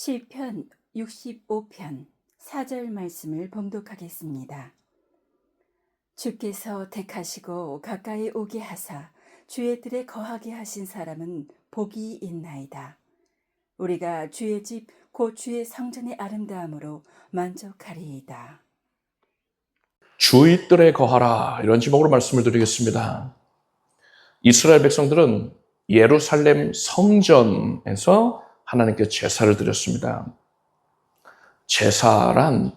시편 65편 4절 말씀을 봉독하겠습니다. 주께서 택하시고 가까이 오게 하사 주의 뜰에 거하게 하신 사람은 복이 있나이다. 우리가 주의 집 곧 주의 성전의 아름다움으로 만족하리이다. 주의 뜰에 거하라, 이런 제목으로 말씀을 드리겠습니다. 이스라엘 백성들은 예루살렘 성전에서 하나님께 제사를 드렸습니다. 제사란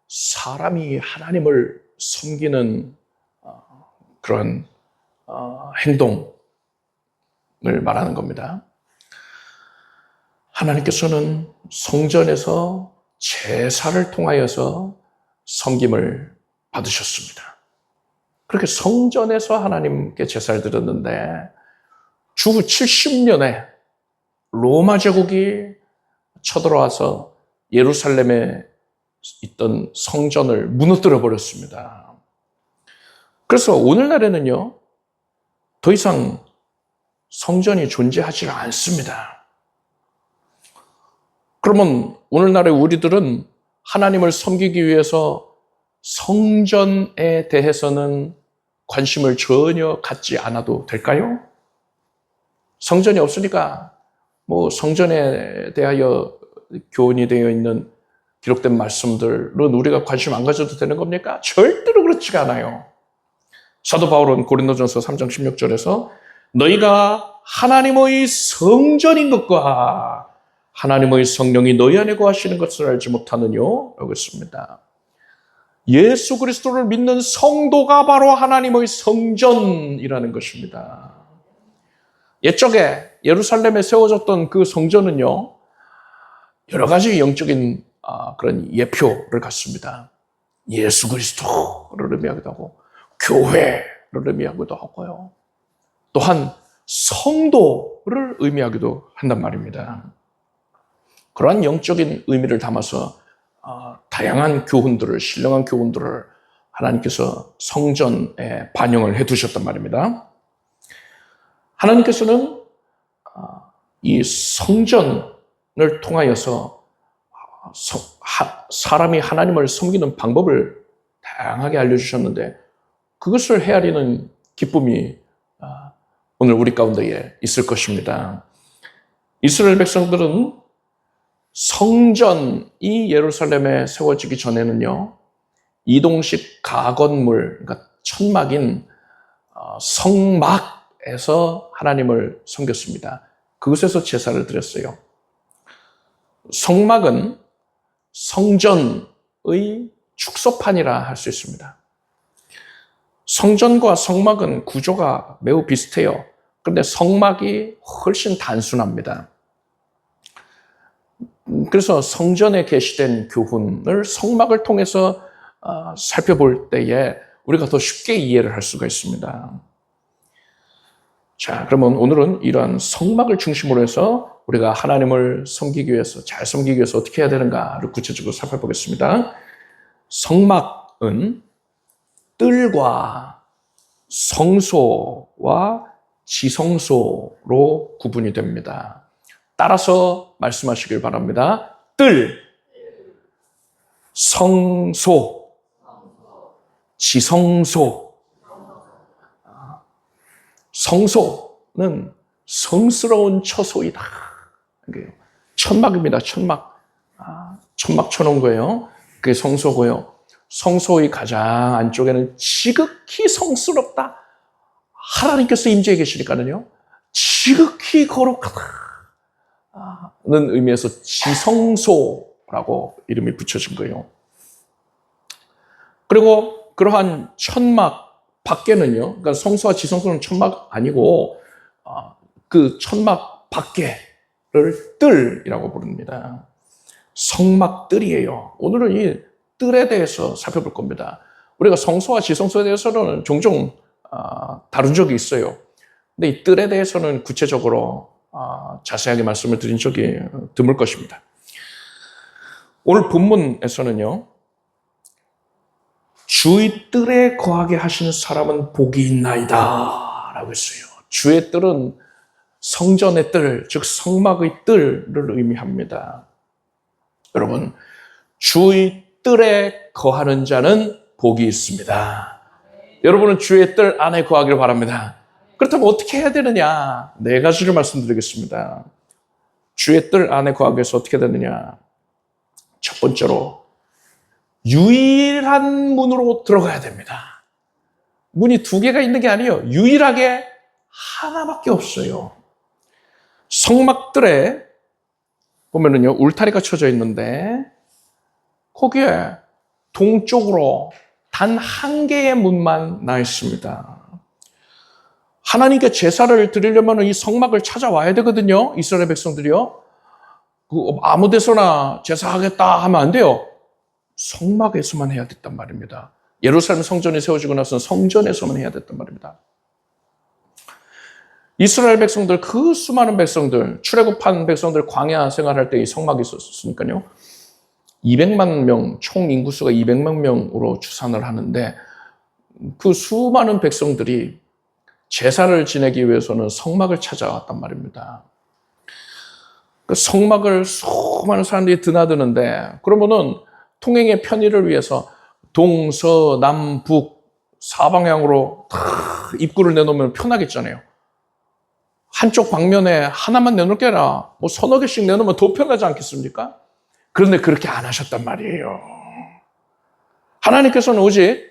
사람이 하나님을 섬기는 그런 행동을 말하는 겁니다. 하나님께서는 성전에서 제사를 통하여서 섬김을 받으셨습니다. 그렇게 성전에서 하나님께 제사를 드렸는데 주 70년에 로마 제국이 쳐들어와서 예루살렘에 있던 성전을 무너뜨려 버렸습니다. 그래서 오늘날에는요, 더 이상 성전이 존재하지 않습니다. 그러면 오늘날의 우리들은 하나님을 섬기기 위해서 성전에 대해서는 관심을 전혀 갖지 않아도 될까요? 성전이 없으니까 성전에 대하여 교훈이 되어 있는 기록된 말씀들은 우리가 관심 안 가져도 되는 겁니까? 절대로 그렇지가 않아요. 사도 바울은 고린도전서 3장 16절에서 너희가 하나님의 성전인 것과 하나님의 성령이 너희 안에 거하시는 것을 알지 못하느뇨? 라고 했습니다. 예수 그리스도를 믿는 성도가 바로 하나님의 성전이라는 것입니다. 옛적에 예루살렘에 세워졌던 그 성전은요, 여러 가지 영적인 그런 예표를 갖습니다. 예수 그리스도를 의미하기도 하고, 교회를 의미하기도 하고요. 또한 성도를 의미하기도 한단 말입니다. 그러한 영적인 의미를 담아서 다양한 교훈들을, 신령한 교훈들을 하나님께서 성전에 반영을 해두셨단 말입니다. 하나님께서는 이 성전을 통하여서 사람이 하나님을 섬기는 방법을 다양하게 알려주셨는데 그것을 헤아리는 기쁨이 오늘 우리 가운데에 있을 것입니다. 이스라엘 백성들은 성전이 예루살렘에 세워지기 전에는요, 이동식 가건물, 그러니까 천막인 성막에서 하나님을 섬겼습니다. 그곳에서 제사를 드렸어요. 성막은 성전의 축소판이라 할 수 있습니다. 성전과 성막은 구조가 매우 비슷해요. 그런데 성막이 훨씬 단순합니다. 그래서 성전에 게시된 교훈을 성막을 통해서 살펴볼 때에 우리가 더 쉽게 이해를 할 수가 있습니다. 자, 그러면 오늘은 이러한 성막을 중심으로 해서 우리가 하나님을 섬기기 위해서, 잘 섬기기 위해서 어떻게 해야 되는가를 구체적으로 살펴보겠습니다. 성막은 뜰과 성소와 지성소로 구분이 됩니다. 따라서 말씀하시길 바랍니다. 뜰, 성소, 지성소. 성소는 성스러운 처소이다. 천막입니다. 천막. 천막 쳐놓은 거예요. 그게 성소고요. 성소의 가장 안쪽에는 지극히 성스럽다. 하나님께서 임재해 계시니까는요, 지극히 거룩하다 는 의미에서 지성소라고 이름이 붙여진 거예요. 그리고 그러한 천막 밖에는요, 그러니까 성소와 지성소는 천막 아니고 그 천막 밖에를 뜰이라고 부릅니다. 성막뜰이에요. 오늘은 이 뜰에 대해서 살펴볼 겁니다. 우리가 성소와 지성소에 대해서는 종종 다룬 적이 있어요. 근데 이 뜰에 대해서는 구체적으로 자세하게 말씀을 드린 적이 드물 것입니다. 오늘 본문에서는요, 주의 뜰에 거하게 하시는 사람은 복이 있나이다 라고 했어요. 주의 뜰은 성전의 뜰, 즉 성막의 뜰을 의미합니다. 여러분, 주의 뜰에 거하는 자는 복이 있습니다. 여러분은 주의 뜰 안에 거하기를 바랍니다. 그렇다면 어떻게 해야 되느냐? 네 가지를 말씀드리겠습니다. 주의 뜰 안에 거하기 위해서 어떻게 되느냐? 첫 번째로 유일한 문으로 들어가야 됩니다. 문이 두 개가 있는 게 아니에요. 유일하게 하나밖에 없어요. 성막들에 보면은요, 울타리가 쳐져 있는데 거기에 동쪽으로 단 한 개의 문만 나 있습니다. 하나님께 제사를 드리려면 이 성막을 찾아와야 되거든요. 이스라엘 백성들이요. 아무 데서나 제사하겠다 하면 안 돼요. 성막에서만 해야 됐단 말입니다. 예루살렘 성전이 세워지고 나서는 성전에서만 해야 됐단 말입니다. 이스라엘 백성들, 그 수많은 백성들, 출애굽한 백성들 광야 생활할 때 이 성막이 있었으니까요. 200만 명, 총 인구수가 200만 명으로 추산을 하는데 그 수많은 백성들이 제사를 지내기 위해서는 성막을 찾아왔단 말입니다. 그 성막을 수많은 사람들이 드나드는데 그러면은 통행의 편의를 위해서 동서남북 사방향으로 다 입구를 내놓으면 편하겠잖아요. 한쪽 방면에 하나만 내놓을 게 아니라 뭐 서너 개씩 내놓으면 더 편하지 않겠습니까? 그런데 그렇게 안 하셨단 말이에요. 하나님께서는 오직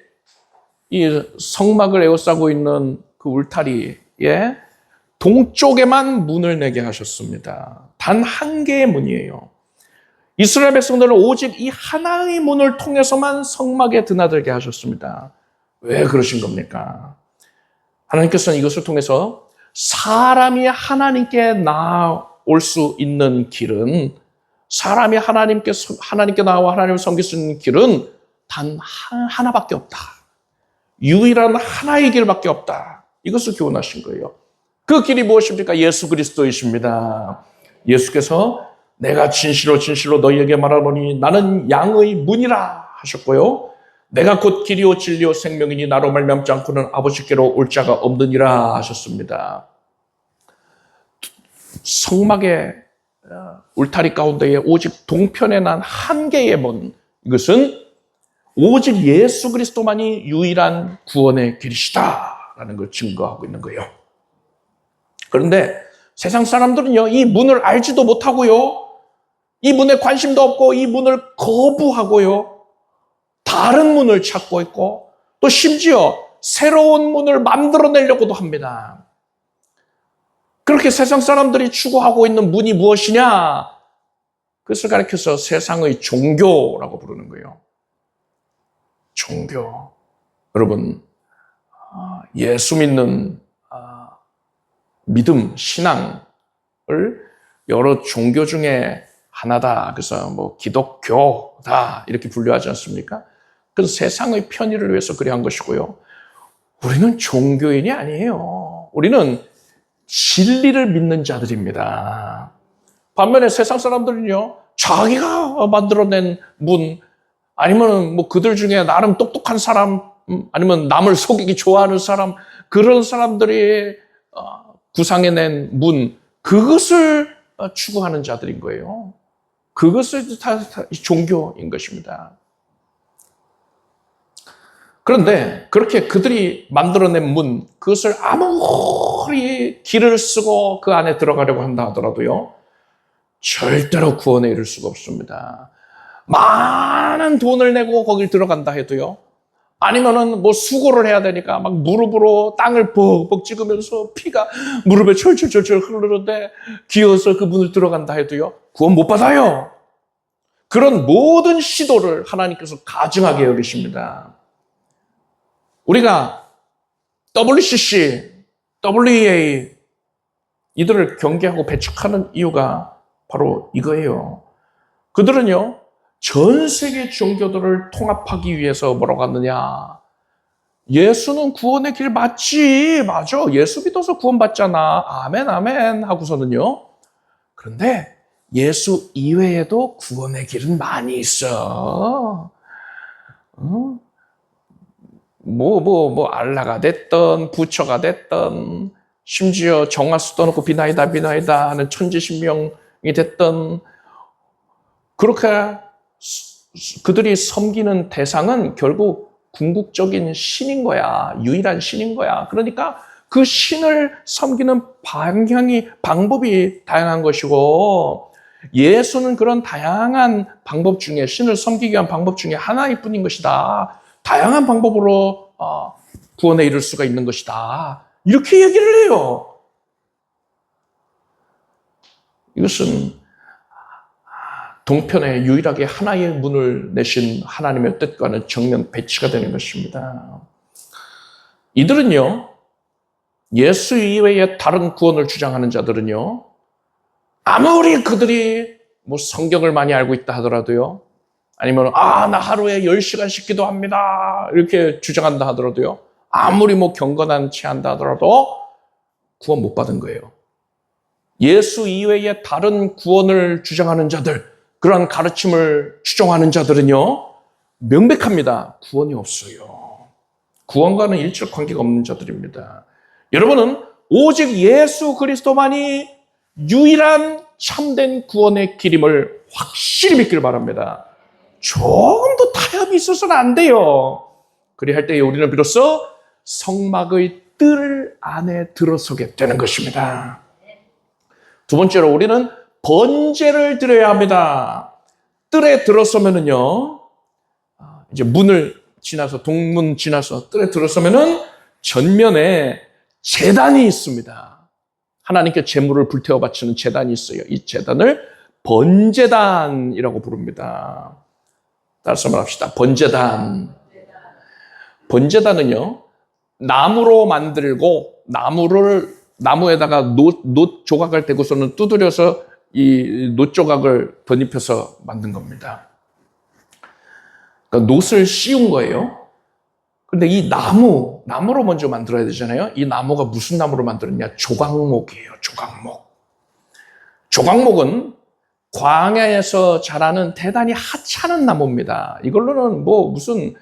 이 성막을 에워싸고 있는 그 울타리에 동쪽에만 문을 내게 하셨습니다. 단 한 개의 문이에요. 이스라엘 백성들은 오직 이 하나의 문을 통해서만 성막에 드나들게 하셨습니다. 왜 그러신 겁니까? 하나님께서는 이것을 통해서 사람이 하나님께 나올 수 있는 길은, 사람이 하나님께 나와 하나님을 섬길 수 있는 길은 단 하나밖에 없다. 유일한 하나의 길밖에 없다. 이것을 교훈하신 거예요. 그 길이 무엇입니까? 예수 그리스도이십니다. 예수께서 내가 진실로 진실로 너희에게 말하노니 나는 양의 문이라 하셨고요. 내가 곧 길이요 진리요 생명이니 나로 말미암지 않고는 아버지께로 올 자가 없느니라 하셨습니다. 성막의 울타리 가운데에 오직 동편에 난 한 개의 문, 이것은 오직 예수 그리스도만이 유일한 구원의 길이시다라는 걸 증거하고 있는 거예요. 그런데 세상 사람들은요, 이 문을 알지도 못하고요, 이 문에 관심도 없고 이 문을 거부하고요, 다른 문을 찾고 있고 또 심지어 새로운 문을 만들어내려고도 합니다. 그렇게 세상 사람들이 추구하고 있는 문이 무엇이냐? 그것을 가리켜서 세상의 종교라고 부르는 거예요. 종교. 여러분, 예수 믿는 믿음, 신앙을 여러 종교 중에 하나다. 그래서 뭐 기독교다 이렇게 분류하지 않습니까? 그건 세상의 편의를 위해서 그래 한 것이고요. 우리는 종교인이 아니에요. 우리는 진리를 믿는 자들입니다. 반면에 세상 사람들은요, 자기가 만들어낸 문, 아니면 뭐 그들 중에 나름 똑똑한 사람, 아니면 남을 속이기 좋아하는 사람, 그런 사람들이 구상해낸 문, 그것을 추구하는 자들인 거예요. 그것을 다 종교인 것입니다. 그런데 그렇게 그들이 만들어낸 문, 그것을 아무리 길을 쓰고 그 안에 들어가려고 한다 하더라도요, 절대로 구원에 이를 수가 없습니다. 많은 돈을 내고 거길 들어간다 해도요, 아니면은 뭐 수고를 해야 되니까 막 무릎으로 땅을 벅벅 찍으면서 피가 무릎에 철철철철 흐르는데 기어서 그 문을 들어간다 해도요, 구원 못 받아요. 그런 모든 시도를 하나님께서 가증하게 여기십니다. 우리가 WCC, WEA 이들을 경계하고 배척하는 이유가 바로 이거예요. 그들은요, 전 세계 종교들을 통합하기 위해서 뭐라고 하느냐? 예수는 구원의 길 맞지? 맞아. 예수 믿어서 구원받잖아. 아멘, 아멘 하고서는요. 그런데 예수 이외에도 구원의 길은 많이 있어. 알라가 됐던, 부처가 됐던, 심지어 정화수 떠놓고 비나이다 하는 천지신명이 됐던, 그렇게 그들이 섬기는 대상은 결국 궁극적인 신인 거야. 유일한 신인 거야. 그러니까 그 신을 섬기는 방법이 다양한 것이고, 예수는 그런 다양한 방법 중에, 신을 섬기기 위한 방법 중에 하나일 뿐인 것이다. 다양한 방법으로 구원에 이를 수가 있는 것이다. 이렇게 얘기를 해요. 이것은 동편에 유일하게 하나의 문을 내신 하나님의 뜻과는 정면 배치가 되는 것입니다. 이들은요, 예수 이외에 다른 구원을 주장하는 자들은요, 아무리 그들이 뭐 성경을 많이 알고 있다 하더라도요, 아니면 나 하루에 10시간씩 기도합니다 이렇게 주장한다 하더라도요, 아무리 뭐 경건한 체한다 하더라도 구원 못 받은 거예요. 예수 이외에 다른 구원을 주장하는 자들, 그러한 가르침을 추종하는 자들은요, 명백합니다. 구원이 없어요. 구원과는 일적 관계가 없는 자들입니다. 여러분은 오직 예수 그리스도만이 유일한 참된 구원의 길임을 확실히 믿길 바랍니다. 조금도 타협이 있어서는 안 돼요. 그리할 때에 우리는 비로소 성막의 뜰 안에 들어서게 되는 것입니다. 두 번째로 우리는 번제를 드려야 합니다. 뜰에 들어서면은요, 이제 문을 지나서, 동문 지나서 뜰에 들어서면은 전면에 제단이 있습니다. 하나님께 제물을 불태워 바치는 제단이 있어요. 이 제단을 번제단이라고 부릅니다. 따라서 말합시다. 번제단. 번제단은요, 나무로 만들고, 나무에다가 노 조각을 대고서는 두드려서 이 노 조각을 덧입혀서 만든 겁니다. 그러니까 놋을 씌운 거예요. 근데 이 나무로 먼저 만들어야 되잖아요. 이 나무가 무슨 나무로 만들었냐? 조각목이에요. 조각목은 광야에서 자라는 대단히 하찮은 나무입니다. 이걸로는 뭐 무슨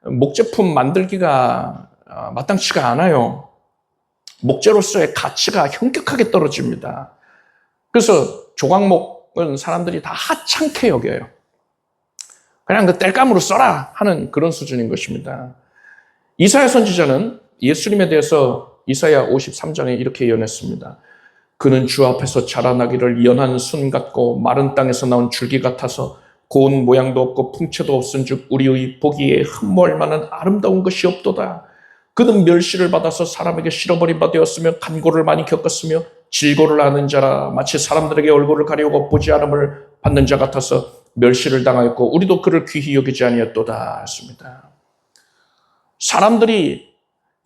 목제품 만들기가 마땅치가 않아요. 목재로서의 가치가 현격하게 떨어집니다. 그래서 조각목은 사람들이 다 하찮게 여겨요. 그냥 그 땔감으로 써라 하는 그런 수준인 것입니다. 이사야 선지자는 예수님에 대해서 이사야 53장에 이렇게 예언했습니다. 그는 주 앞에서 자라나기를 연한 순 같고 마른 땅에서 나온 줄기 같아서 고운 모양도 없고 풍채도 없은즉 우리의 보기에 흠모할 만한 아름다운 것이 없도다. 그는 멸시를 받아서 사람에게 실어버린 바 되었으며 간고를 많이 겪었으며 질고를 하는 자라 마치 사람들에게 얼굴을 가리우고 보지 않음을 받는 자 같아서 멸시를 당하였고 우리도 그를 귀히 여기지 아니었도다 했습니다. 사람들이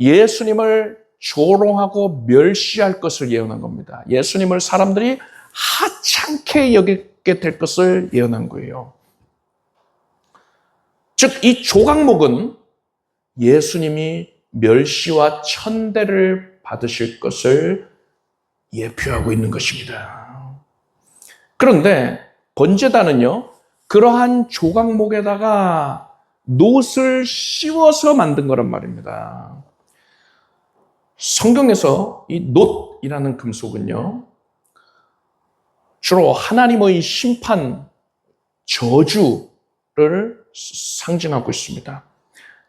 예수님을 조롱하고 멸시할 것을 예언한 겁니다. 예수님을 사람들이 하찮게 여기게 될 것을 예언한 거예요. 즉, 이 조각목은 예수님이 멸시와 천대를 받으실 것을 예표하고 있는 것입니다. 그런데 번제단은요, 그러한 조각목에다가 놋을 씌워서 만든 거란 말입니다. 성경에서 이 놋이라는 금속은요, 주로 하나님의 심판, 저주를 상징하고 있습니다.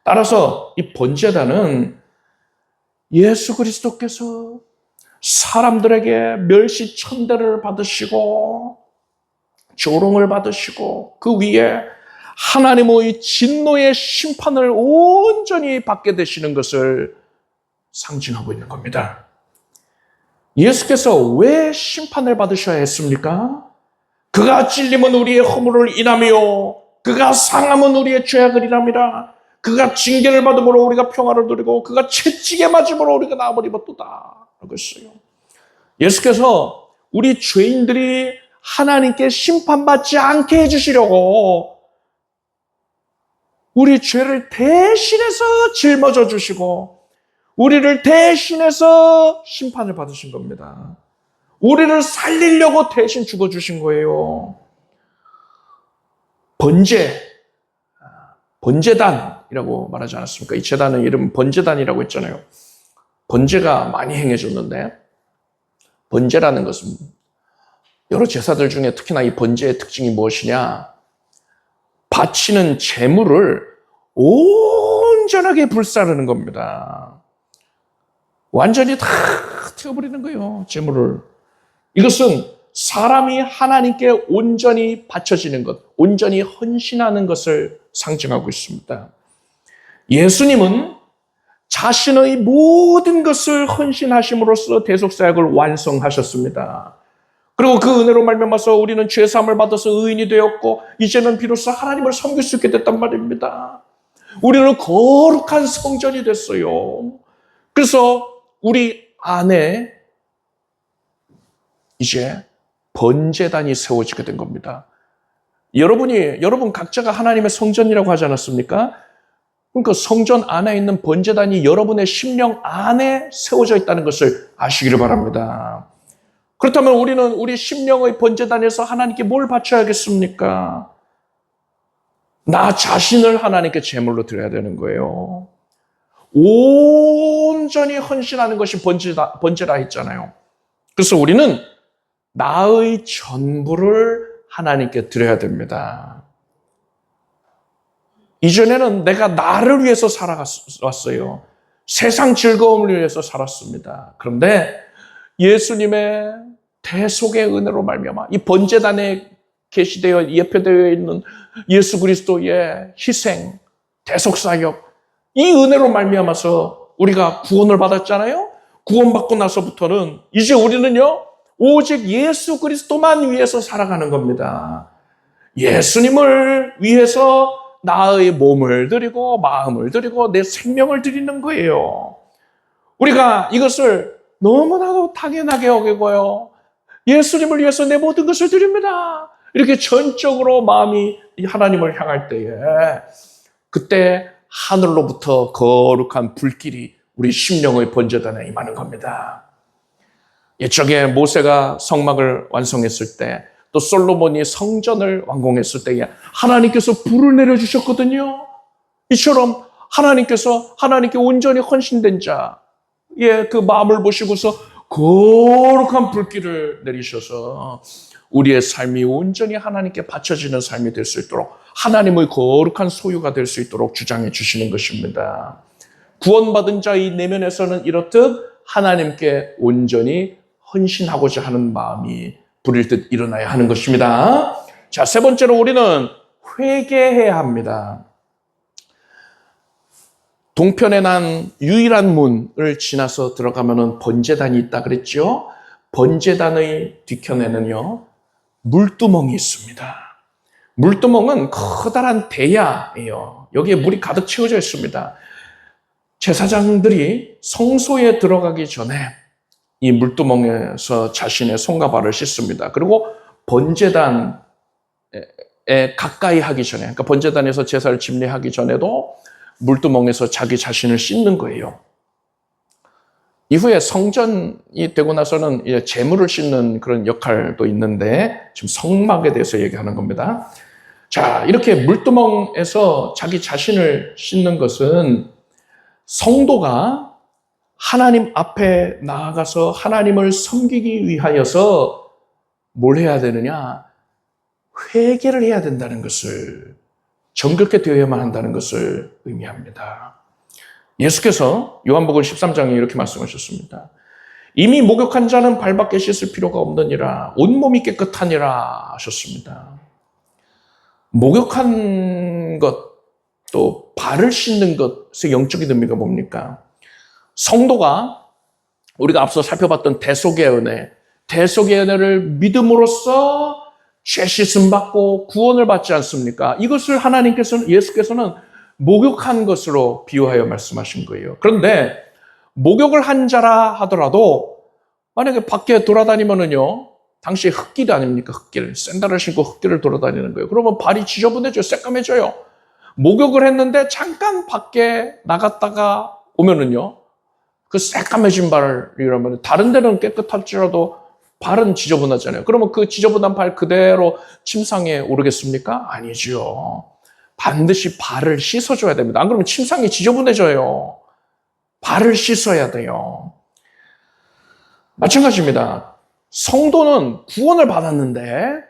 따라서 이 번제단은 예수 그리스도께서 사람들에게 멸시 천대를 받으시고 조롱을 받으시고 그 위에 하나님의 진노의 심판을 온전히 받게 되시는 것을 상징하고 있는 겁니다. 예수께서 왜 심판을 받으셔야 했습니까? 그가 찔림은 우리의 허물을 인하며 그가 상함은 우리의 죄악을 인함이라. 그가 징계를 받음으로 우리가 평화를 누리고 그가 채찍에 맞음으로 우리가 나음을 입었도다. 라고 했어요. 예수께서 우리 죄인들이 하나님께 심판받지 않게 해주시려고 우리 죄를 대신해서 짊어져 주시고 우리를 대신해서 심판을 받으신 겁니다. 우리를 살리려고 대신 죽어주신 거예요. 번제단이라고 말하지 않았습니까? 이 제단의 이름 번제단이라고 했잖아요. 번제가 많이 행해졌는데 번제라는 것은 여러 제사들 중에 특히나 이 번제의 특징이 무엇이냐? 바치는 제물을 온전하게 불사르는 겁니다. 완전히 다 태워버리는 거예요, 제물을. 이것은 사람이 하나님께 온전히 바쳐지는 것, 온전히 헌신하는 것을 상징하고 있습니다. 예수님은 자신의 모든 것을 헌신하심으로써 대속사역을 완성하셨습니다. 그리고 그 은혜로 말미암아서 우리는 죄사함을 받아서 의인이 되었고 이제는 비로소 하나님을 섬길 수 있게 됐단 말입니다. 우리는 거룩한 성전이 됐어요. 그래서 우리 안에 이제 번제단이 세워지게 된 겁니다. 여러분 각자가 하나님의 성전이라고 하지 않았습니까? 그러니까 성전 안에 있는 번제단이 여러분의 심령 안에 세워져 있다는 것을 아시기를 바랍니다. 그렇다면 우리는 우리 심령의 번제단에서 하나님께 뭘 바쳐야겠습니까? 나 자신을 하나님께 제물로 드려야 되는 거예요. 온전히 헌신하는 것이 번제라 했잖아요. 그래서 우리는 나의 전부를 하나님께 드려야 됩니다. 이전에는 내가 나를 위해서 살아왔어요. 세상 즐거움을 위해서 살았습니다. 그런데 예수님의 대속의 은혜로 말미암아 이 번제단에 계시되어 예표되어 있는 예수 그리스도의 희생, 대속사역, 이 은혜로 말미암아서 우리가 구원을 받았잖아요. 구원받고 나서부터는 이제 우리는요, 오직 예수 그리스도만 위해서 살아가는 겁니다. 예수님을 위해서 나의 몸을 드리고 마음을 드리고 내 생명을 드리는 거예요. 우리가 이것을 너무나도 당연하게 여기고요. 예수님을 위해서 내 모든 것을 드립니다. 이렇게 전적으로 마음이 하나님을 향할 때에 그때 하늘로부터 거룩한 불길이 우리 심령의 번제단에 임하는 겁니다. 옛적에 모세가 성막을 완성했을 때, 또 솔로몬이 성전을 완공했을 때에 하나님께서 불을 내려주셨거든요. 이처럼 하나님께서 하나님께 온전히 헌신된 자의 그 마음을 보시고서 거룩한 불길을 내리셔서 우리의 삶이 온전히 하나님께 바쳐지는 삶이 될 수 있도록, 하나님의 거룩한 소유가 될 수 있도록 주장해 주시는 것입니다. 구원받은 자의 내면에서는 이렇듯 하나님께 온전히 헌신하고자 하는 마음이 불일듯 일어나야 하는 것입니다. 자, 세 번째로 우리는 회개해야 합니다. 동편에 난 유일한 문을 지나서 들어가면은 번제단이 있다 그랬죠? 번제단의 뒤편에는요, 물두멍이 있습니다. 물두멍은 커다란 대야예요. 여기에 물이 가득 채워져 있습니다. 제사장들이 성소에 들어가기 전에 이 물두멍에서 자신의 손과 발을 씻습니다. 그리고 번제단에 가까이 하기 전에, 그러니까 번제단에서 제사를 집례하기 전에도 물두멍에서 자기 자신을 씻는 거예요. 이후에 성전이 되고 나서는 이제 제물을 씻는 그런 역할도 있는데 지금 성막에 대해서 얘기하는 겁니다. 자, 이렇게 물두멍에서 자기 자신을 씻는 것은 성도가 하나님 앞에 나아가서 하나님을 섬기기 위하여서 뭘 해야 되느냐? 회개를 해야 된다는 것을, 정결케 되어야만 한다는 것을 의미합니다. 예수께서 요한복음 13장에 이렇게 말씀하셨습니다. 이미 목욕한 자는 발밖에 씻을 필요가 없느니라, 온몸이 깨끗하니라 하셨습니다. 목욕한 것, 또 발을 씻는 것의 영적인 의미가 뭡니까? 성도가 우리가 앞서 살펴봤던 대속의 은혜, 대속의 은혜를 믿음으로써 죄 씻음 받고 구원을 받지 않습니까? 이것을 하나님께서는, 예수께서는 목욕한 것으로 비유하여 말씀하신 거예요. 그런데 목욕을 한 자라 하더라도 만약에 밖에 돌아다니면은요, 당시에 흙길 아닙니까? 흙길. 샌들을 신고 흙길을 돌아다니는 거예요. 그러면 발이 지저분해져요. 새까매져요. 목욕을 했는데 잠깐 밖에 나갔다가 오면은요, 그 새까매진 발이라면 다른 데는 깨끗할지라도 발은 지저분하잖아요. 그러면 그 지저분한 발 그대로 침상에 오르겠습니까? 아니죠. 반드시 발을 씻어줘야 됩니다. 안 그러면 침상이 지저분해져요. 발을 씻어야 돼요. 마찬가지입니다. 성도는 구원을 받았는데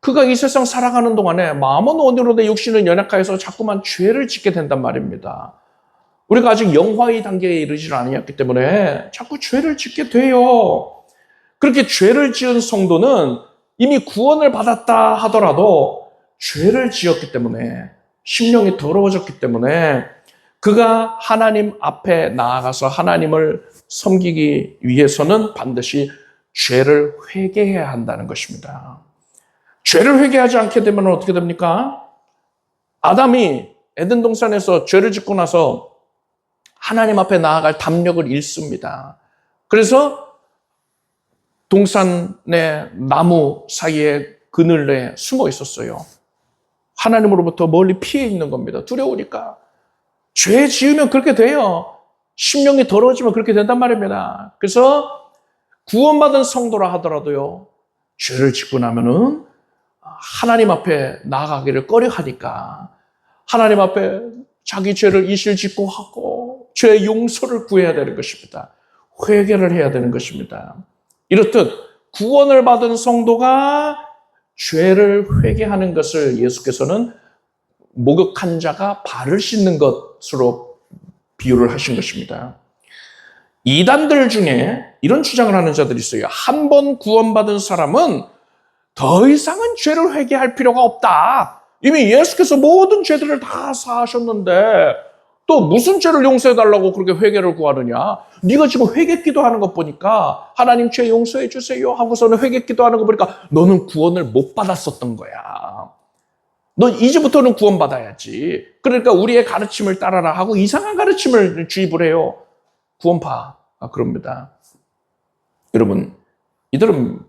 그가 이 세상 살아가는 동안에 마음은 온유로 내 육신은 연약하여서 자꾸만 죄를 짓게 된단 말입니다. 우리가 아직 영화의 단계에 이르지 아니었기 때문에 자꾸 죄를 짓게 돼요. 그렇게 죄를 지은 성도는 이미 구원을 받았다 하더라도 죄를 지었기 때문에 심령이 더러워졌기 때문에 그가 하나님 앞에 나아가서 하나님을 섬기기 위해서는 반드시 죄를 회개해야 한다는 것입니다. 죄를 회개하지 않게 되면 어떻게 됩니까? 아담이 에덴 동산에서 죄를 짓고 나서 하나님 앞에 나아갈 담력을 잃습니다. 그래서 동산의 나무 사이에 그늘에 숨어 있었어요. 하나님으로부터 멀리 피해 있는 겁니다. 두려우니까. 죄 지으면 그렇게 돼요. 심령이 더러워지면 그렇게 된단 말입니다. 그래서 구원받은 성도라 하더라도요, 죄를 짓고 나면은 하나님 앞에 나아가기를 꺼려하니까 하나님 앞에 자기 죄를 이실직고 하고 죄의 용서를 구해야 되는 것입니다. 회개를 해야 되는 것입니다. 이렇듯 구원을 받은 성도가 죄를 회개하는 것을 예수께서는 목욕한 자가 발을 씻는 것으로 비유를 하신 것입니다. 이단들 중에 이런 주장을 하는 자들이 있어요. 한 번 구원받은 사람은 더 이상은 죄를 회개할 필요가 없다. 이미 예수께서 모든 죄들을 다 사하셨는데 또 무슨 죄를 용서해달라고 그렇게 회개를 구하느냐. 네가 지금 회개기도 하는 것 보니까 하나님 죄 용서해 주세요 하고서는 회개기도 하는 거 보니까 너는 구원을 못 받았었던 거야. 너 이제부터는 구원받아야지. 그러니까 우리의 가르침을 따라라 하고 이상한 가르침을 주입을 해요. 구원파. 그럽니다. 여러분, 이들은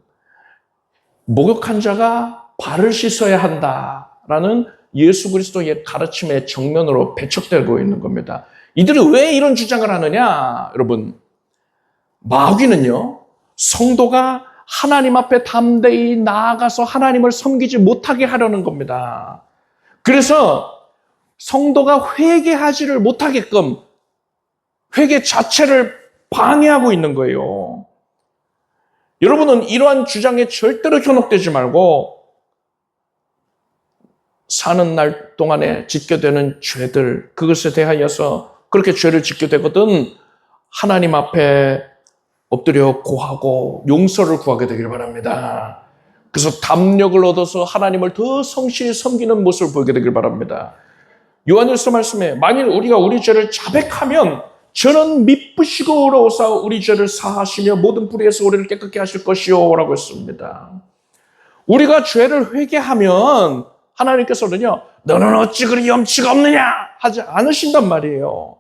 목욕한 자가 발을 씻어야 한다라는 예수 그리스도의 가르침의 정면으로 배척되고 있는 겁니다. 이들이 왜 이런 주장을 하느냐? 여러분, 마귀는요, 성도가 하나님 앞에 담대히 나아가서 하나님을 섬기지 못하게 하려는 겁니다. 그래서 성도가 회개하지를 못하게끔 회개 자체를 방해하고 있는 거예요. 여러분은 이러한 주장에 절대로 현혹되지 말고 사는 날 동안에 짓게 되는 죄들, 그것에 대하여서 그렇게 죄를 짓게 되거든 하나님 앞에 엎드려 고하고 용서를 구하게 되길 바랍니다. 그래서 담력을 얻어서 하나님을 더 성실히 섬기는 모습을 보이게 되길 바랍니다. 요한일서 말씀에 만일 우리가 우리 죄를 자백하면 저는 미쁘시고 의로우사 우리 죄를 사하시며 모든 불의에서 우리를 깨끗게 하실 것이요 라고 했습니다. 우리가 죄를 회개하면 하나님께서는요, 너는 어찌 그리 염치가 없느냐 하지 않으신단 말이에요.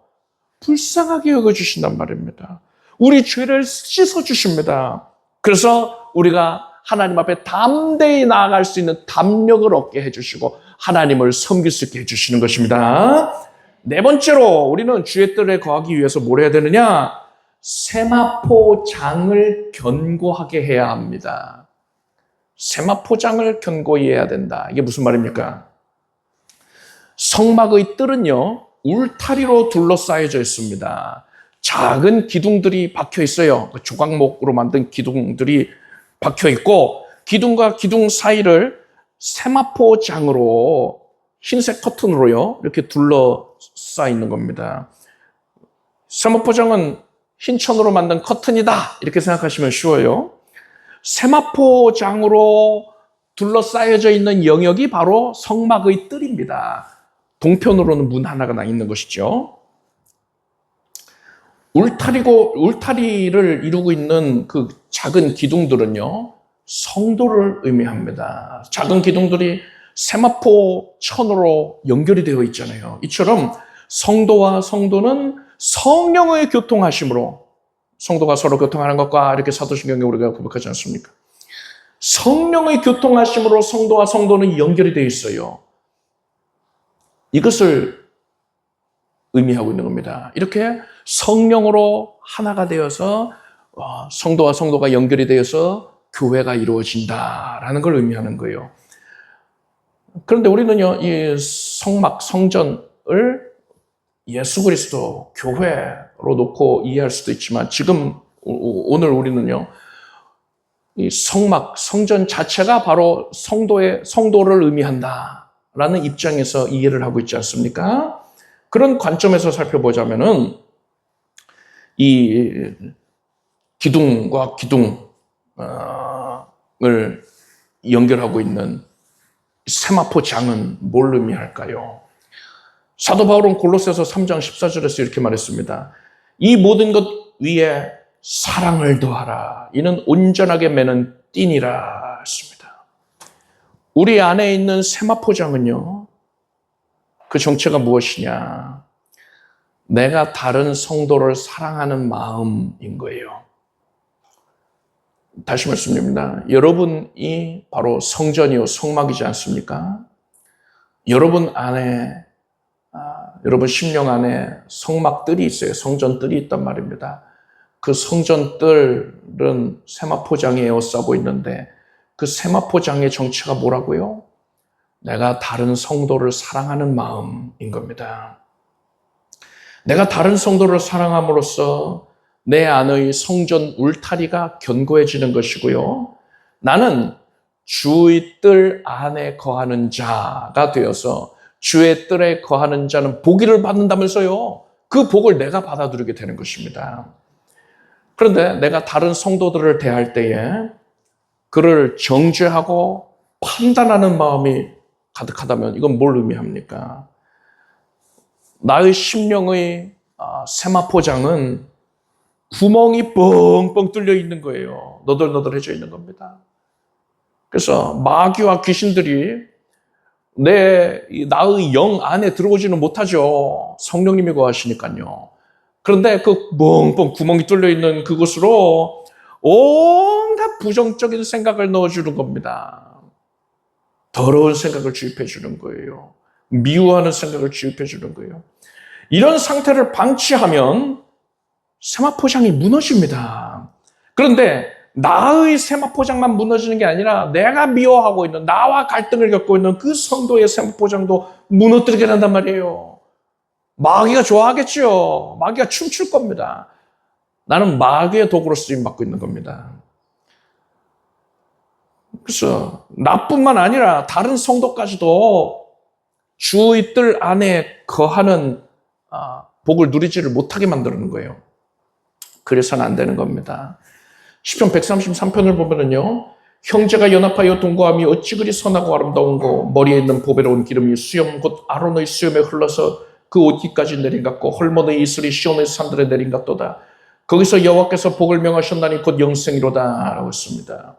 불쌍하게 여겨주신단 말입니다. 우리 죄를 씻어주십니다. 그래서 우리가 하나님 앞에 담대히 나아갈 수 있는 담력을 얻게 해주시고 하나님을 섬길 수 있게 해주시는 것입니다. 네 번째로 우리는 주의 뜰에 거하기 위해서 뭘 해야 되느냐? 세마포장을 견고하게 해야 합니다. 세마포장을 견고히 해야 된다. 이게 무슨 말입니까? 성막의 뜰은요, 울타리로 둘러싸여져 있습니다. 작은 기둥들이 박혀 있어요. 조각목으로 만든 기둥들이 박혀 있고 기둥과 기둥 사이를 세마포장으로 흰색 커튼으로요 이렇게 둘러싸 있는 겁니다. 세마포장은 흰 천으로 만든 커튼이다 이렇게 생각하시면 쉬워요. 세마포장으로 둘러싸여져 있는 영역이 바로 성막의 뜰입니다. 동편으로는 문 하나가 있는 것이죠. 울타리를 이루고 있는 그 작은 기둥들은요, 성도를 의미합니다. 작은 기둥들이 세마포 천으로 연결이 되어 있잖아요. 이처럼 성도와 성도는 성령의 교통하심으로, 성도가 서로 교통하는 것과 이렇게 사도신경에 우리가 고백하지 않습니까? 성령의 교통하심으로 성도와 성도는 연결이 되어 있어요. 이것을 의미하고 있는 겁니다. 이렇게 성령으로 하나가 되어서 성도와 성도가 연결이 되어서 교회가 이루어진다라는 걸 의미하는 거예요. 그런데 우리는요, 이 성막, 성전을 예수 그리스도 교회로 놓고 이해할 수도 있지만 지금 오늘 우리는요, 이 성막, 성전 자체가 바로 성도를 의미한다라는 입장에서 이해를 하고 있지 않습니까? 그런 관점에서 살펴보자면은 이 기둥과 기둥을 연결하고 있는 세마포장은 뭘 의미할까요? 사도 바울은 골로새서 3장 14절에서 이렇게 말했습니다. 이 모든 것 위에 사랑을 더하라. 이는 온전하게 매는 띠니라 했습니다. 우리 안에 있는 세마포장은요, 그 정체가 무엇이냐? 내가 다른 성도를 사랑하는 마음인 거예요. 다시 말씀드립니다. 여러분이 바로 성전이요, 성막이지 않습니까? 여러분 안에, 여러분 심령 안에 성막들이 있어요. 성전들이 있단 말입니다. 그 성전들은 세마포장에 에워싸고 있는데 그 세마포장의 정체가 뭐라고요? 내가 다른 성도를 사랑하는 마음인 겁니다. 내가 다른 성도를 사랑함으로써 내 안의 성전 울타리가 견고해지는 것이고요. 나는 주의 뜰 안에 거하는 자가 되어서 주의 뜰에 거하는 자는 복을 받는다면서요. 그 복을 내가 받아들이게 되는 것입니다. 그런데 내가 다른 성도들을 대할 때에 그를 정죄하고 판단하는 마음이 가득하다면 이건 뭘 의미합니까? 나의 심령의 세마포장은 구멍이 뻥뻥 뚫려 있는 거예요. 너덜너덜해져 있는 겁니다. 그래서 마귀와 귀신들이 나의 영 안에 들어오지는 못하죠. 성령님이 거하시니까요. 그런데 그 뻥뻥 구멍이 뚫려 있는 그곳으로 온갖 부정적인 생각을 넣어주는 겁니다. 더러운 생각을 주입해 주는 거예요. 미워하는 생각을 주입해 주는 거예요. 이런 상태를 방치하면 세마포장이 무너집니다. 그런데 나의 세마포장만 무너지는 게 아니라 내가 미워하고 있는, 나와 갈등을 겪고 있는 그 성도의 세마포장도 무너뜨리게 된단 말이에요. 마귀가 좋아하겠죠. 마귀가 춤출 겁니다. 나는 마귀의 도구로 쓰임받고 있는 겁니다. 그래서 나뿐만 아니라 다른 성도까지도 주의 뜰 안에 거하는 복을 누리지를 못하게 만드는 거예요. 그래서는 안 되는 겁니다. 시편 133편을 보면은요, 형제가 연합하여 동거함이 어찌 그리 선하고 아름다운고, 머리에 있는 보배로운 기름이 수염 곧 아론의 수염에 흘러서 그 옷깃까지 내린 같고 헐몬의 이슬이 시온의 산들에 내린 같도다. 거기서 여호와께서 복을 명하셨나니 곧 영생이로다 라고 했습니다.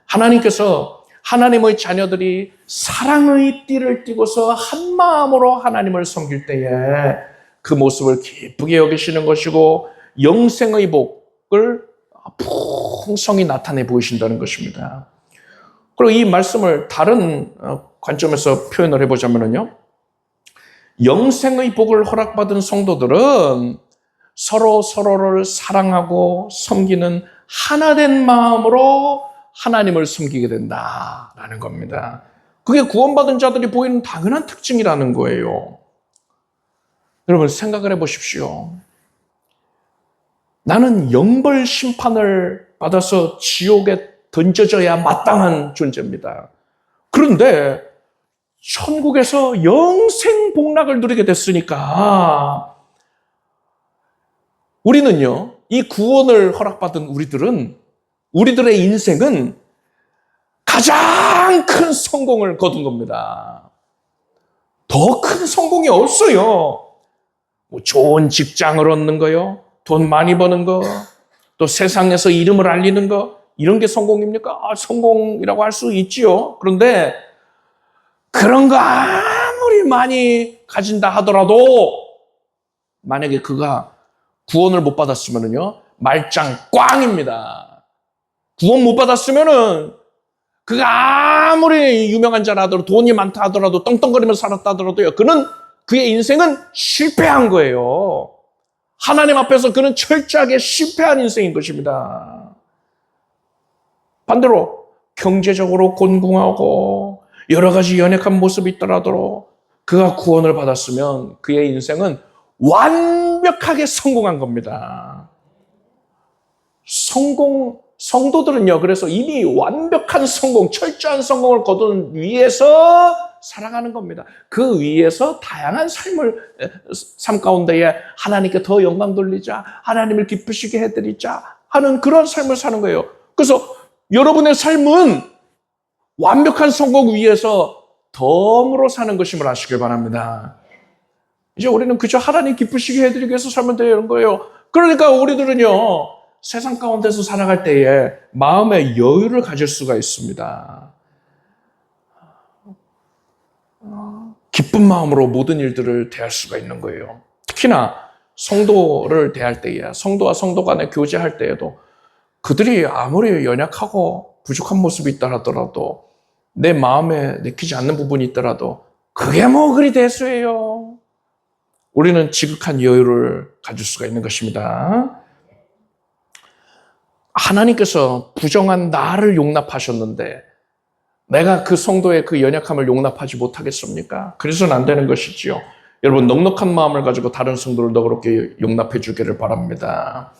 하나님께서 하나님의 자녀들이 사랑의 띠를 띠고서 한 마음으로 하나님을 섬길 때에 그 모습을 기쁘게 여기시는 것이고 영생의 복을 풍성히 나타내 보이신다는 것입니다. 그리고 이 말씀을 다른 관점에서 표현을 해보자면요, 영생의 복을 허락받은 성도들은 서로를 사랑하고 섬기는 하나된 마음으로 하나님을 섬기게 된다라는 겁니다. 그게 구원받은 자들이 보이는 당연한 특징이라는 거예요. 여러분 생각을 해보십시오. 나는 영벌 심판을 받아서 지옥에 던져져야 마땅한 존재입니다. 그런데 천국에서 영생 복락을 누리게 됐으니까 우리는요, 이 구원을 허락받은 우리들의 인생은 가장 큰 성공을 거둔 겁니다. 더 큰 성공이 없어요. 뭐 좋은 직장을 얻는 거요, 돈 많이 버는 거, 또 세상에서 이름을 알리는 거, 이런 게 성공입니까? 성공이라고 할 수 있지요. 그런데 그런 거 아무리 많이 가진다 하더라도 만약에 그가 구원을 못 받았으면요, 말짱 꽝입니다. 구원 못 받았으면은 그가 아무리 유명한 자라 하더라도 돈이 많다 하더라도 떵떵거리면서 살았다 하더라도요, 그의 인생은 실패한 거예요. 하나님 앞에서 그는 철저하게 실패한 인생인 것입니다. 반대로 경제적으로 곤궁하고 여러 가지 연약한 모습이 있더라도 그가 구원을 받았으면 그의 인생은 완벽하게 성공한 겁니다. 성도들은요, 그래서 이미 완벽한 성공, 철저한 성공을 거둔 위에서 살아가는 겁니다. 그 위에서 다양한 삶 가운데에 하나님께 더 영광 돌리자, 하나님을 기쁘시게 해드리자 하는 그런 삶을 사는 거예요. 그래서 여러분의 삶은 완벽한 성공 위에서 덤으로 사는 것임을 아시길 바랍니다. 이제 우리는 그저 하나님 기쁘시게 해드리기 위해서 살면 되는 거예요. 그러니까 우리들은요, 세상 가운데서 살아갈 때에 마음의 여유를 가질 수가 있습니다. 기쁜 마음으로 모든 일들을 대할 수가 있는 거예요. 특히나 성도를 대할 때에, 성도와 성도 간에 교제할 때에도 그들이 아무리 연약하고 부족한 모습이 있다 하더라도 내 마음에 내키지 않는 부분이 있더라도 그게 뭐 그리 대수예요. 우리는 지극한 여유를 가질 수가 있는 것입니다. 하나님께서 부정한 나를 용납하셨는데 내가 그 성도의 그 연약함을 용납하지 못하겠습니까? 그래서는 안 되는 것이지요. 여러분, 넉넉한 마음을 가지고 다른 성도를 너그럽게 용납해 주기를 바랍니다.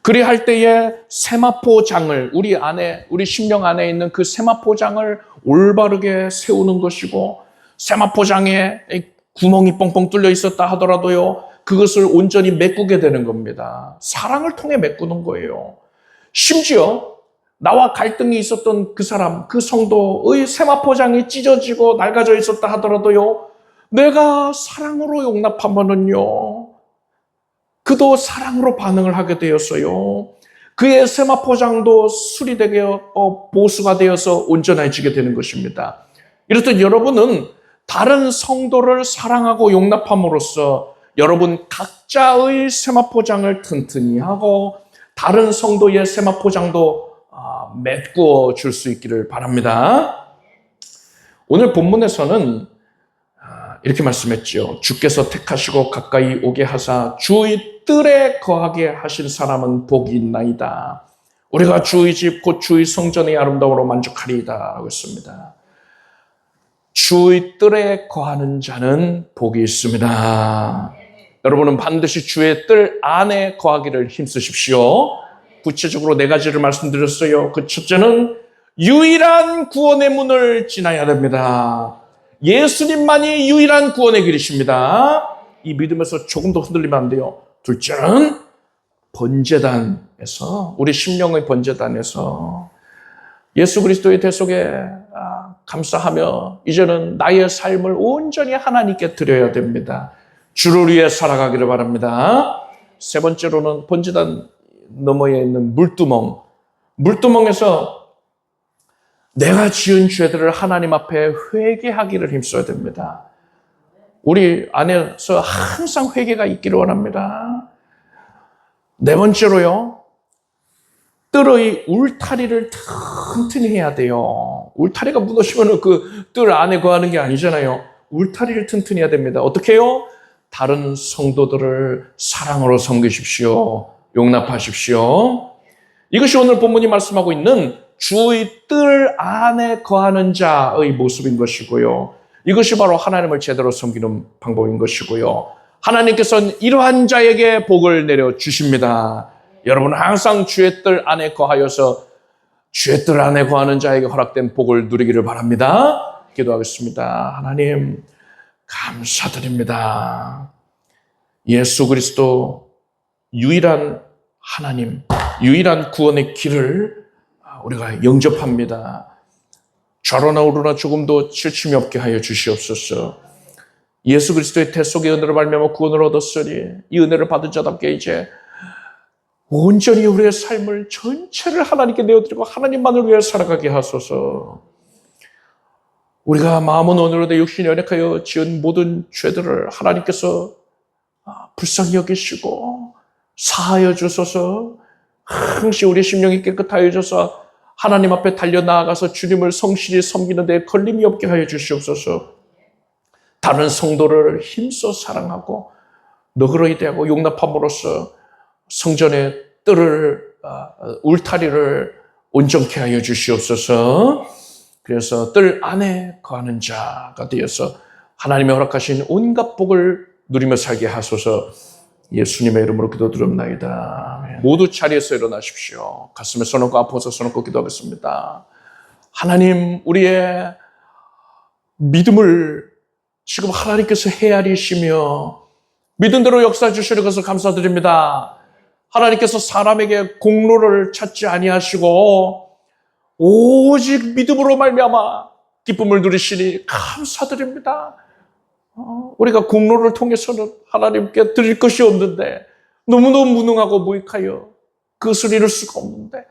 그리할 때에 세마포장을 우리 심령 안에 있는 그 세마포장을 올바르게 세우는 것이고, 세마포장에 구멍이 뻥뻥 뚫려 있었다 하더라도요, 그것을 온전히 메꾸게 되는 겁니다. 사랑을 통해 메꾸는 거예요. 심지어 나와 갈등이 있었던 그 사람, 그 성도의 세마포장이 찢어지고 낡아져 있었다 하더라도요, 내가 사랑으로 용납하면은요, 그도 사랑으로 반응을 하게 되었어요. 그의 세마포장도 수리되게 보수가 되어서 온전해지게 되는 것입니다. 이렇듯 여러분은 다른 성도를 사랑하고 용납함으로써 여러분 각자의 세마포장을 튼튼히 하고 다른 성도의 세마포장도 메꾸어 줄 수 있기를 바랍니다. 오늘 본문에서는 이렇게 말씀했죠. 주께서 택하시고 가까이 오게 하사 주의 뜰에 거하게 하신 사람은 복이 있나이다. 우리가 주의 집 곧 주의 성전의 아름다움으로 만족하리이다 라고 했습니다. 주의 뜰에 거하는 자는 복이 있습니다. 여러분은 반드시 주의 뜰 안에 거하기를 힘쓰십시오. 구체적으로 4가지를 말씀드렸어요. 그 첫째는 유일한 구원의 문을 지나야 됩니다. 예수님만이 유일한 구원의 길이십니다. 이 믿음에서 조금 더 흔들리면 안 돼요. 둘째는 번제단에서, 우리 심령의 번제단에서 예수 그리스도의 대속에 감사하며 이제는 나의 삶을 온전히 하나님께 드려야 됩니다. 주를 위해 살아가기를 바랍니다. 세 번째로는 번제단 너머에 있는 물두멍에서 내가 지은 죄들을 하나님 앞에 회개하기를 힘써야 됩니다. 우리 안에서 항상 회개가 있기를 원합니다. 네 번째로요, 뜰의 울타리를 튼튼히 해야 돼요. 울타리가 무너지면 그 뜰 안에 거하는 게 아니잖아요. 울타리를 튼튼히 해야 됩니다. 어떻게 해요? 다른 성도들을 사랑으로 섬기십시오. 용납하십시오. 이것이 오늘 본문이 말씀하고 있는 주의 뜰 안에 거하는 자의 모습인 것이고요. 이것이 바로 하나님을 제대로 섬기는 방법인 것이고요. 하나님께서는 이러한 자에게 복을 내려주십니다. 여러분은 항상 주의 뜰 안에 거하여서 주의 뜰 안에 거하는 자에게 허락된 복을 누리기를 바랍니다. 기도하겠습니다. 하나님, 감사드립니다. 예수 그리스도 유일한 하나님, 유일한 구원의 길을 우리가 영접합니다. 좌로나 우로나 조금도 실침이 없게 하여 주시옵소서. 예수 그리스도의 대속의 은혜를 발명하며 구원을 얻었으니 이 은혜를 받은 자답게 이제 온전히 우리의 삶을 전체를 하나님께 내어드리고 하나님만을 위해 살아가게 하소서. 우리가 마음은 오늘로 내 육신이 연약하여 지은 모든 죄들을 하나님께서 불쌍히 여기시고 사하여 주소서. 항시 우리 심령이 깨끗하여져서 하나님 앞에 달려나아가서 주님을 성실히 섬기는 데 걸림이 없게 하여 주시옵소서. 다른 성도를 힘써 사랑하고 너그러이 대하고 용납함으로써 성전의 울타리를 온전케 하여 주시옵소서. 그래서 뜰 안에 거하는 자가 되어서 하나님의 허락하신 온갖 복을 누리며 살게 하소서. 예수님의 이름으로 기도드립나이다. 모두 자리에서 일어나십시오. 가슴에 손 얹고 아파서 손 얹고 기도하겠습니다. 하나님, 우리의 믿음을 지금 하나님께서 헤아리시며 믿음대로 역사해 주시는 것을 감사드립니다. 하나님께서 사람에게 공로를 찾지 아니하시고 오직 믿음으로 말미암아 기쁨을 누리시니 감사드립니다. 우리가 공로를 통해서는 하나님께 드릴 것이 없는데 너무너무 무능하고 무익하여 그것을 이룰 수가 없는데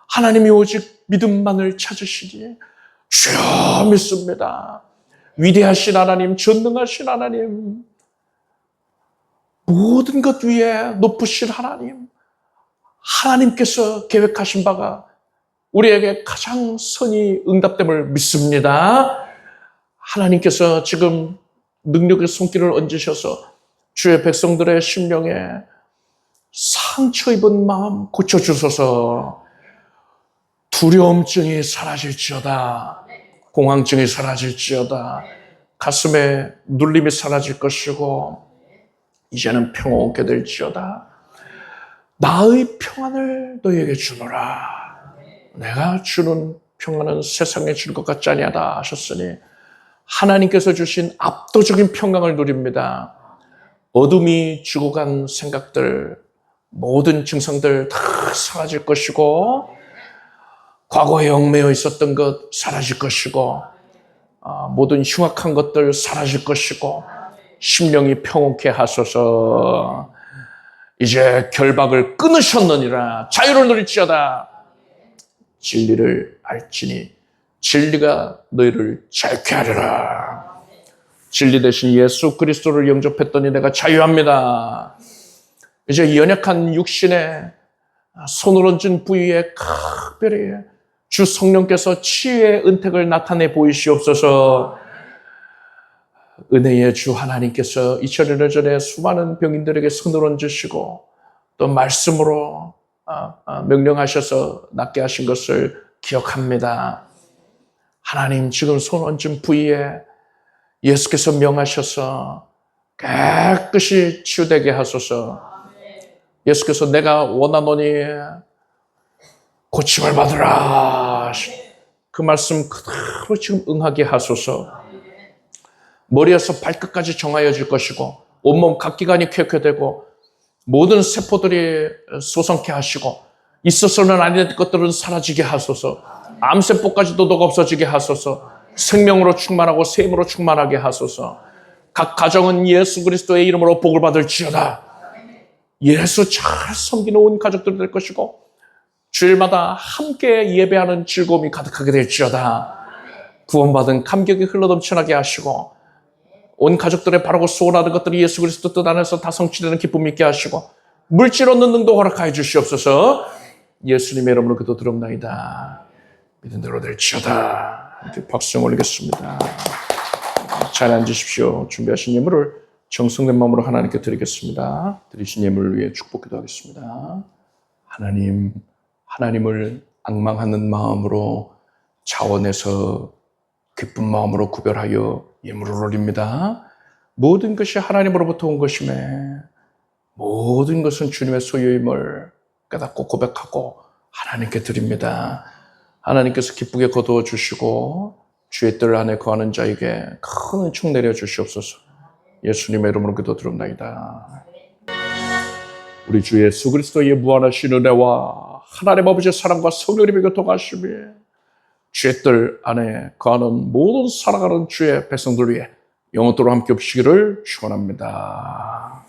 하나님이 오직 믿음만을 찾으시니 주여 믿습니다. 위대하신 하나님, 전능하신 하나님, 모든 것 위에 높으신 하나님, 하나님께서 계획하신 바가 우리에게 가장 선히 응답됨을 믿습니다. 하나님께서 지금 능력의 손길을 얹으셔서 주의 백성들의 심령에 상처 입은 마음 고쳐주소서. 두려움증이 사라질지어다. 공황증이 사라질지어다. 가슴에 눌림이 사라질 것이고 이제는 평온케 될지어다. 나의 평안을 너희에게 주노라. 내가 주는 평안은 세상에 줄 것 같지 아니하다 하셨으니 하나님께서 주신 압도적인 평강을 누립니다. 어둠이 죽어간 생각들, 모든 증상들 다 사라질 것이고 과거에 얽매여 있었던 것 사라질 것이고 모든 흉악한 것들 사라질 것이고 심령이 평온케 하소서. 이제 결박을 끊으셨느니라. 자유를 누릴지어다. 진리를 알지니 진리가 너희를 자유케 하리라. 진리 대신 예수 그리스도를 영접했더니 내가 자유합니다. 이제 연약한 육신에 손을 얹은 부위에 각별히 주 성령께서 치유의 은택을 나타내 보이시옵소서. 은혜의 주 하나님께서 2000년 전에 수많은 병인들에게 손을 얹으시고 또 말씀으로 명령하셔서 낫게 하신 것을 기억합니다. 하나님, 지금 손 얹은 부위에 예수께서 명하셔서 깨끗이 치유되게 하소서. 예수께서 내가 원하노니 고침을 받으라. 그 말씀 그대로 지금 응하게 하소서. 머리에서 발끝까지 정하여질 것이고 온몸 각기관이 쾌쾌되고 모든 세포들이 소성케 하시고 있어서는 안 될 것들은 사라지게 하소서. 암세포까지도 녹 없어지게 하소서. 생명으로 충만하고 샘으로 충만하게 하소서. 각 가정은 예수 그리스도의 이름으로 복을 받을지어다. 예수 잘 섬기는 온 가족들 될 것이고 주일마다 함께 예배하는 즐거움이 가득하게 될지어다. 구원받은 감격이 흘러넘쳐나게 하시고 온 가족들의 바라고 소원하는 것들이 예수 그리스도 뜻 안에서 다 성취되는 기쁨이 있게 하시고 물질 얻는 능도 허락하여 주시옵소서. 예수님의 이름으로 기도드립나이다. 믿은 대로 될지어다. 이렇게 박수 올리겠습니다. 잘 앉으십시오. 준비하신 예물을 정성된 마음으로 하나님께 드리겠습니다. 드리신 예물을 위해 축복 기도하겠습니다. 하나님, 하나님을 앙망하는 마음으로 차원에서 기쁜 마음으로 구별하여 예물을 올립니다. 모든 것이 하나님으로부터 온 것임에 모든 것은 주님의 소유임을 깨닫고 고백하고 하나님께 드립니다. 하나님께서 기쁘게 거두어 주시고 주의 뜰 안에 거하는 자에게 큰 은총 내려 주시옵소서. 예수님의 이름으로 기도드립나이다. 우리 주 예수 그리스도의 무한하신 은혜와 하나님 아버지의 사랑과 성령님의 교통하심이 주의 뜰 안에 거하는 모든 살아가는 주의 백성들 위해 영원토록 함께 없으시기를 축원합니다.